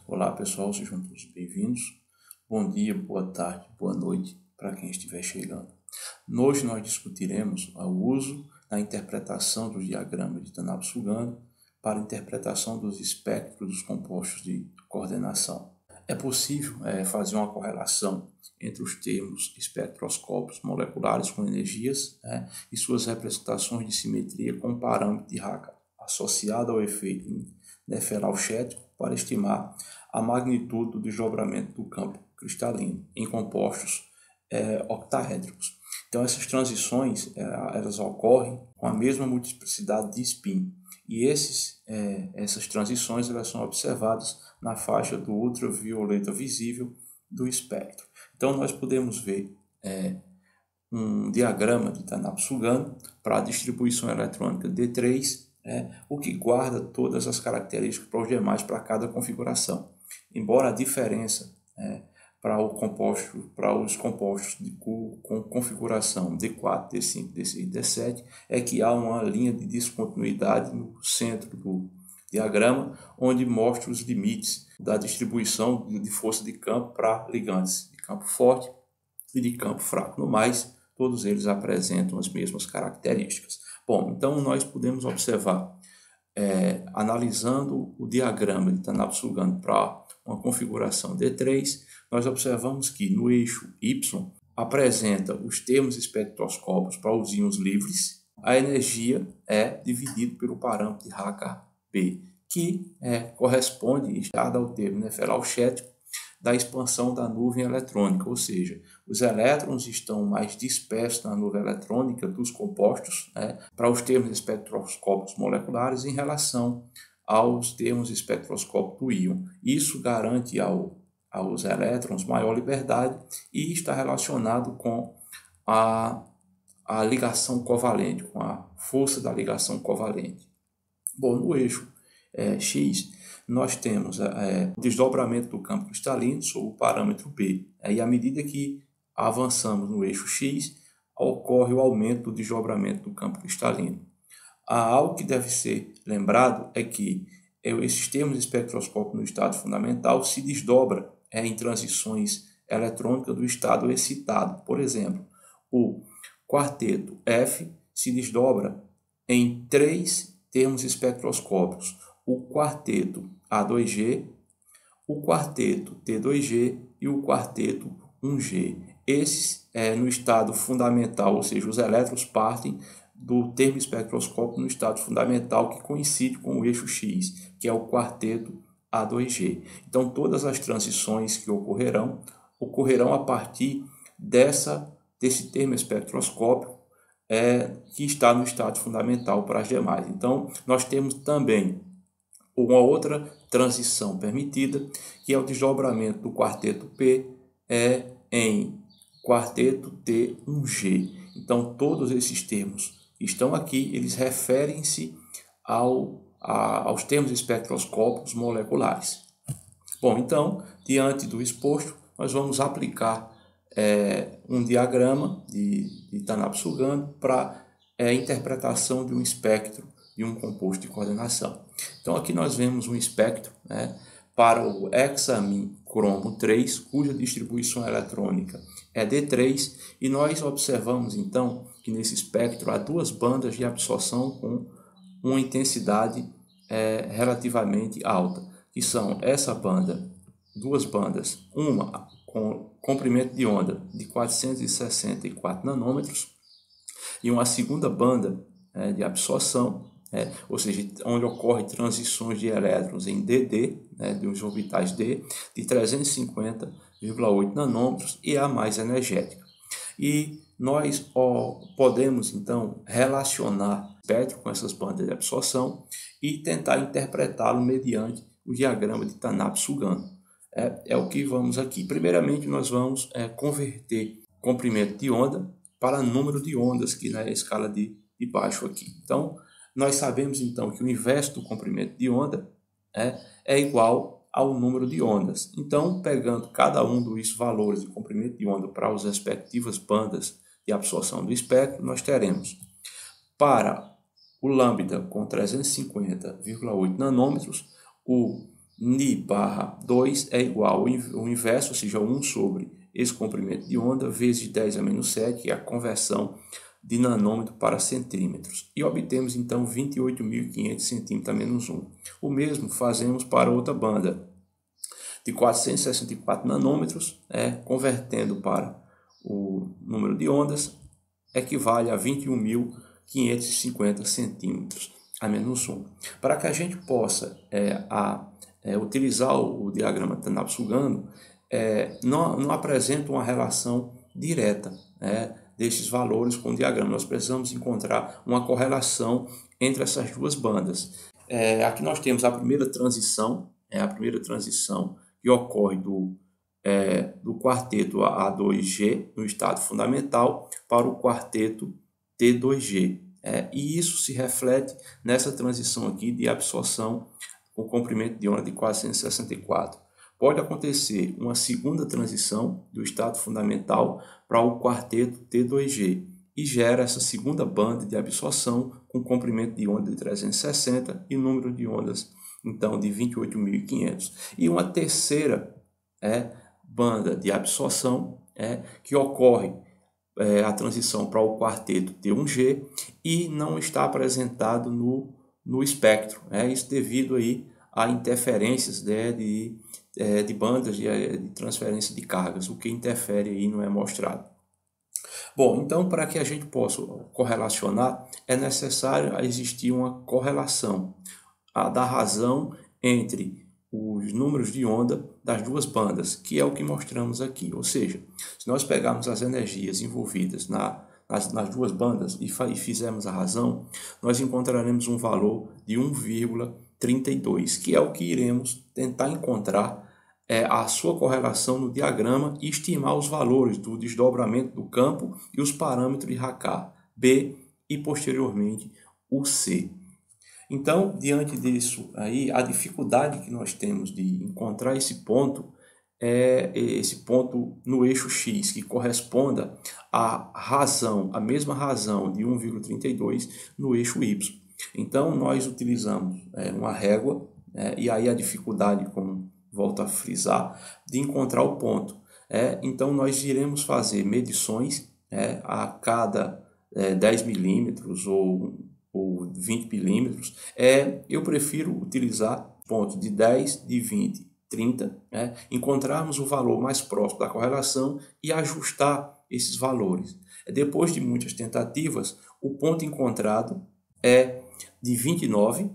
Olá pessoal, sejam todos bem-vindos. Bom dia, boa tarde, boa noite para quem estiver chegando. Hoje nós discutiremos o uso da interpretação dos diagramas de Tanab-Sugano para a interpretação dos espectros dos compostos de coordenação. É possível fazer uma correlação entre os termos espectroscópicos moleculares com energias e suas representações de simetria com o parâmetro de Haka associado ao efeito Neferal-Shetty para estimar a magnitude do desdobramento do campo cristalino em compostos octaédricos. Então essas transições elas ocorrem com a mesma multiplicidade de spin e essas transições elas são observadas na faixa do ultravioleta visível do espectro. Então nós podemos ver um diagrama de Tanab-Sugano para a distribuição eletrônica D3, o que guarda todas as características para os demais para cada configuração. Embora a diferença para os compostos com configuração D4, D5, D6 e D7 é que há uma linha de descontinuidade no centro do diagrama, onde mostra os limites da distribuição de força de campo para ligantes de campo forte e de campo fraco. No mais, todos eles apresentam as mesmas características. Bom, então nós podemos observar, analisando o diagrama de Tanab-Sugano para uma configuração D3, nós observamos que no eixo Y apresenta os termos espectroscópicos para os íons livres. A energia é dividida pelo parâmetro de Haka-B, que corresponde ao termo Neferal-Shetty da expansão da nuvem eletrônica, ou seja, os elétrons estão mais dispersos na nuvem eletrônica dos compostos, para os termos espectroscópicos moleculares em relação aos termos espectroscópicos do íon. Isso garante aos elétrons maior liberdade e está relacionado com a ligação covalente, com a força da ligação covalente. Bom, no eixo X, nós temos o desdobramento do campo cristalino sob o parâmetro B. E à medida que avançamos no eixo X, ocorre o aumento do desdobramento do campo cristalino. Algo que deve ser lembrado é que esses termos espectroscópicos no estado fundamental se desdobram em transições eletrônicas do estado excitado. Por exemplo, o quarteto F se desdobra em 3 termos espectroscópicos: o quarteto A2G, o quarteto T2G e o quarteto 1G. Esses no estado fundamental, ou seja, os elétrons partem do termo espectroscópico no estado fundamental que coincide com o eixo X, que é o quarteto A2G. Então todas as transições que ocorrerão a partir desse termo espectroscópico que está no estado fundamental para as demais. Então nós temos também uma outra transição permitida, que é o desdobramento do quarteto P em quarteto T1G. Então, todos esses termos estão aqui, eles referem-se aos termos espectroscópicos moleculares. Bom, então, diante do exposto, nós vamos aplicar um diagrama de Tanab-Sugano para a interpretação de um espectro de um composto de coordenação. Então aqui nós vemos um espectro para o hexamin cromo 3, cuja distribuição eletrônica é D3, e nós observamos então que nesse espectro há 2 bandas de absorção com uma intensidade relativamente alta, que são essa banda, 2 bandas, uma com comprimento de onda de 464 nanômetros e uma segunda banda de absorção, ou seja, onde ocorrem transições de elétrons em DD, dos orbitais D, de 350,8 nanômetros e a mais energética. E nós podemos, então, relacionar o espectro com essas bandas de absorção e tentar interpretá-lo mediante o diagrama de Tanab-Sugano. É o que vamos aqui. Primeiramente, nós vamos converter comprimento de onda para número de ondas, que na escala de baixo aqui. Então, nós sabemos então que o inverso do comprimento de onda é igual ao número de ondas. Então, pegando cada um dos valores de comprimento de onda para as respectivas bandas de absorção do espectro, nós teremos para o lambda com 350,8 nanômetros, o Ni barra 2 é igual ao inverso, ou seja, 1 sobre esse comprimento de onda, vezes 10 a menos 7, que é a conversão de nanômetro para centímetros. E obtemos, então, 28.500 centímetros a menos 1. O mesmo fazemos para outra banda, de 464 nanômetros, convertendo para o número de ondas, equivale a 21.550 centímetros a menos 1. Para que a gente possa utilizar o diagrama Tanab-Sugano, não apresenta uma relação direta desses valores com o diagrama. Nós precisamos encontrar uma correlação entre essas duas bandas. Aqui nós temos a primeira transição, que ocorre do quarteto A2G no estado fundamental para o quarteto T2G. E isso se reflete nessa transição aqui de absorção com comprimento de onda de 464. Pode acontecer uma segunda transição do estado fundamental para o quarteto T2G e gera essa segunda banda de absorção com comprimento de onda de 360 e número de ondas, então, de 28.500. E uma terceira banda de absorção que ocorre a transição para o quarteto T1G e não está apresentado no espectro. Isso devido aí a interferências de bandas de transferência de cargas. O que interfere aí não é mostrado. Bom, então, para que a gente possa correlacionar, é necessário existir uma correlação da razão entre os números de onda das duas bandas, que é o que mostramos aqui. Ou seja, se nós pegarmos as energias envolvidas nas duas bandas e fizermos a razão, nós encontraremos um valor de 1,32, que é o que iremos tentar encontrar a sua correlação no diagrama e estimar os valores do desdobramento do campo e os parâmetros de Racah, B e posteriormente o C. Então, diante disso, aí, a dificuldade que nós temos de encontrar esse ponto é esse ponto no eixo X, que corresponda à mesma razão de 1,32 no eixo Y. Então, nós utilizamos uma régua, e aí a dificuldade, como volto a frisar, de encontrar o ponto. Então, nós iremos fazer medições a cada 10 milímetros ou 20 milímetros. Eu prefiro utilizar pontos de 10, de 20, 30, encontrarmos o valor mais próximo da correlação e ajustar esses valores. Depois de muitas tentativas, o ponto encontrado é de 29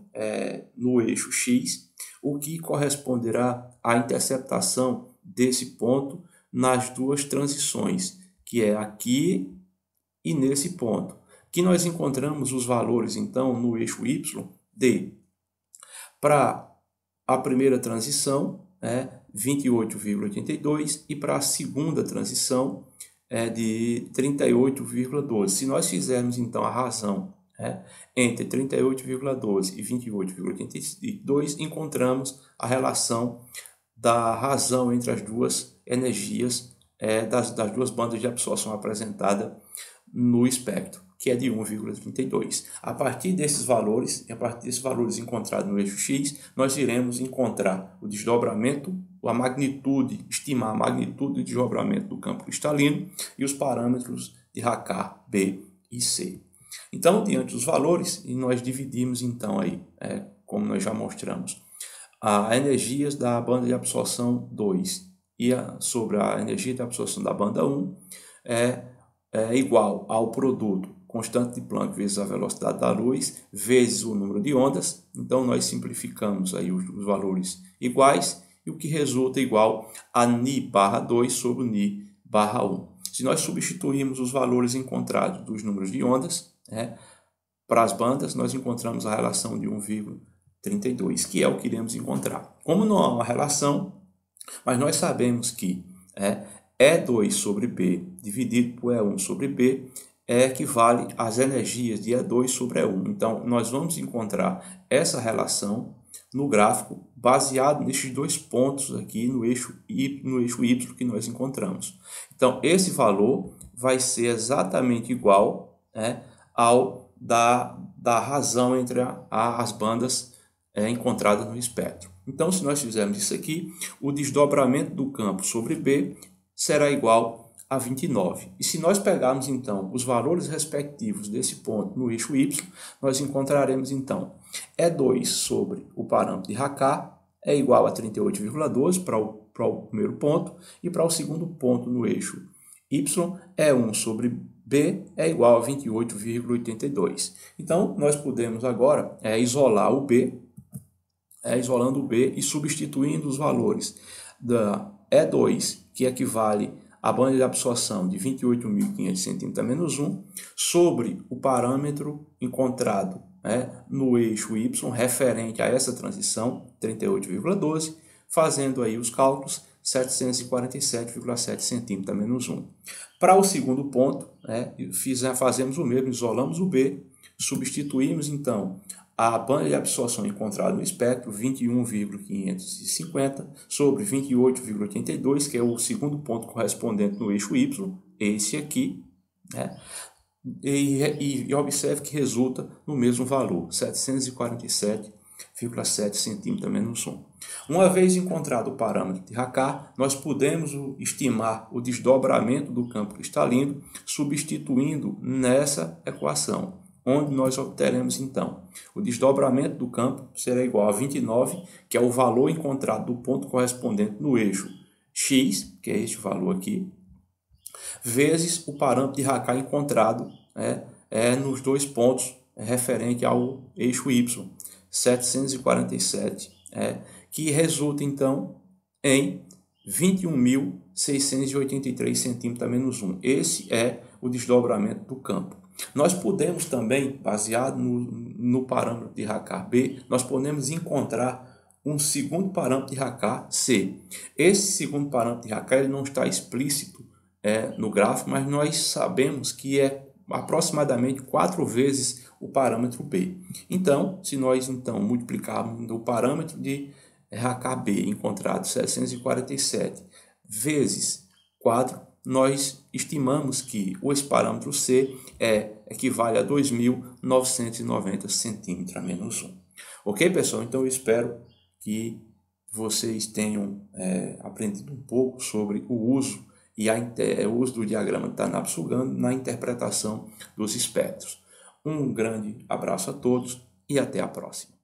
no eixo X, o que corresponderá à interceptação desse ponto nas duas transições, que é aqui e nesse ponto, que nós encontramos os valores, então, no eixo Y de, para a primeira transição, 28,82, e para a segunda transição, de 38,12. Se nós fizermos, então, a razão entre 38,12 e 28,82, encontramos a relação da razão entre as duas energias das duas bandas de absorção apresentada no espectro, que é de 1,32. A partir desses valores encontrados no eixo X, nós iremos encontrar o desdobramento, a magnitude, estimar a magnitude de desdobramento do campo cristalino e os parâmetros de Racah, B e C. Então, diante dos valores, nós dividimos, então, aí, como nós já mostramos, as energias da banda de absorção 2 sobre a energia de absorção da banda 1 é igual ao produto constante de Planck vezes a velocidade da luz, vezes o número de ondas. Então, nós simplificamos aí os valores iguais, e o que resulta igual a Ni barra 2 sobre Ni barra 1. Se nós substituirmos os valores encontrados dos números de ondas para as bandas, nós encontramos a relação de 1,32, que é o que iremos encontrar. Como não há uma relação, mas nós sabemos que E2 sobre B dividido por E1 sobre B equivale às energias de E2 sobre E1. Então, nós vamos encontrar essa relação no gráfico baseado nesses dois pontos aqui no eixo Y que nós encontramos. Então, esse valor vai ser exatamente igual ao da razão entre as bandas encontradas no espectro. Então, se nós fizermos isso aqui, o desdobramento do campo sobre B será igual a 29. E se nós pegarmos, então, os valores respectivos desse ponto no eixo Y, nós encontraremos, então, E2 sobre o parâmetro de Hakar é igual a 38,12 para o primeiro ponto, e para o segundo ponto no eixo Y, E1 sobre B é igual a 28,82. Então, nós podemos agora isolar o B, isolando o B e substituindo os valores da E2, que equivale à banda de absorção de 28.500 centímetros a menos 1, sobre o parâmetro encontrado no eixo Y, referente a essa transição, 38,12, fazendo aí os cálculos, 747,7 centímetros a menos 1. Para o segundo ponto, fazemos o mesmo, isolamos o B, substituímos então a banda de absorção encontrada no espectro, 21,550, sobre 28,82, que é o segundo ponto correspondente no eixo Y, esse aqui, e observe que resulta no mesmo valor, 747,7 centímetros a menos 1. Uma vez encontrado o parâmetro de Hakar, nós podemos estimar o desdobramento do campo cristalino substituindo nessa equação, onde nós obteremos então o desdobramento do campo será igual a 29, que é o valor encontrado do ponto correspondente no eixo X, que é este valor aqui, vezes o parâmetro de Hakar encontrado nos dois pontos referente ao eixo Y, 747, que resulta então em 21.683 centímetros a menos 1. Esse é o desdobramento do campo. Nós podemos também, baseado no parâmetro de Hakar B, nós podemos encontrar um segundo parâmetro de Hakar C. Esse segundo parâmetro de Hakar ele não está explícito no gráfico, mas nós sabemos que é aproximadamente 4 vezes o parâmetro B. Então, se nós multiplicarmos o parâmetro de Hakar B encontrado 747 vezes 4, nós estimamos que esse parâmetro C equivale a 2.990 centímetros a menos 1. Ok, pessoal? Então, eu espero que vocês tenham aprendido um pouco sobre o uso o uso do diagrama de Tanab-Sugando na interpretação dos espectros. Um grande abraço a todos e até a próxima.